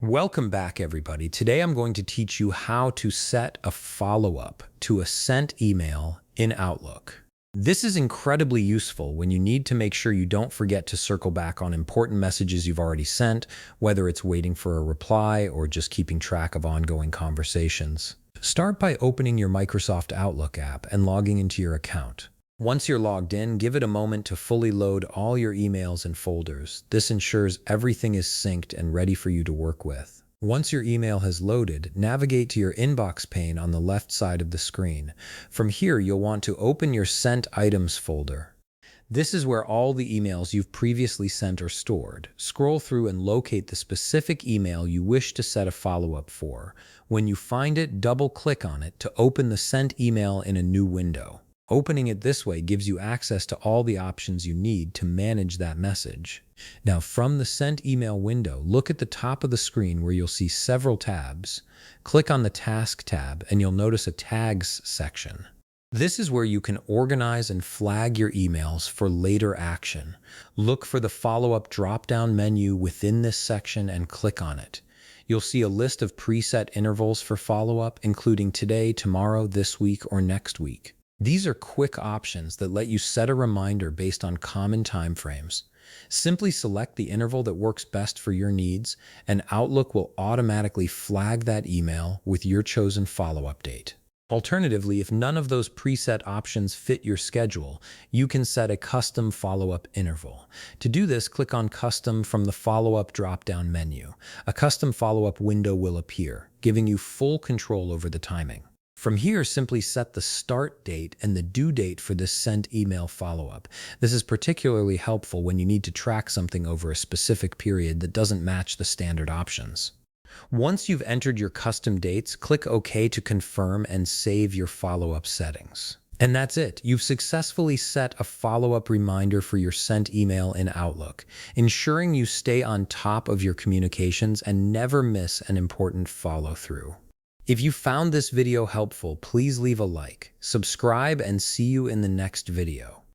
Welcome back, everybody. Today I'm going to teach you how to set a follow-up to a sent email in Outlook. This is incredibly useful when you need to make sure you don't forget to circle back on important messages you've already sent, whether it's waiting for a reply or just keeping track of ongoing conversations. Start by opening your Microsoft Outlook app and logging into your account. Once you're logged in, give it a moment to fully load all your emails and folders. This ensures everything is synced and ready for you to work with. Once your email has loaded, navigate to your inbox pane on the left side of the screen. From here, you'll want to open your Sent Items folder. This is where all the emails you've previously sent are stored. Scroll through and locate the specific email you wish to set a follow-up for. When you find it, double-click on it to open the sent email in a new window. Opening it this way gives you access to all the options you need to manage that message. Now, from the Sent Email window, look at the top of the screen where you'll see several tabs. Click on the Task tab and you'll notice a Tags section. This is where you can organize and flag your emails for later action. Look for the follow-up drop-down menu within this section and click on it. You'll see a list of preset intervals for follow-up, including today, tomorrow, this week, or next week. These are quick options that let you set a reminder based on common timeframes. Simply select the interval that works best for your needs, and Outlook will automatically flag that email with your chosen follow-up date. Alternatively, if none of those preset options fit your schedule, you can set a custom follow-up interval. To do this, click on Custom from the Follow-up drop-down menu. A custom follow-up window will appear, giving you full control over the timing. From here, simply set the start date and the due date for this sent email follow-up. This is particularly helpful when you need to track something over a specific period that doesn't match the standard options. Once you've entered your custom dates, click OK to confirm and save your follow-up settings. And that's it. You've successfully set a follow-up reminder for your sent email in Outlook, ensuring you stay on top of your communications and never miss an important follow-through. If you found this video helpful, please leave a like, subscribe, and see you in the next video.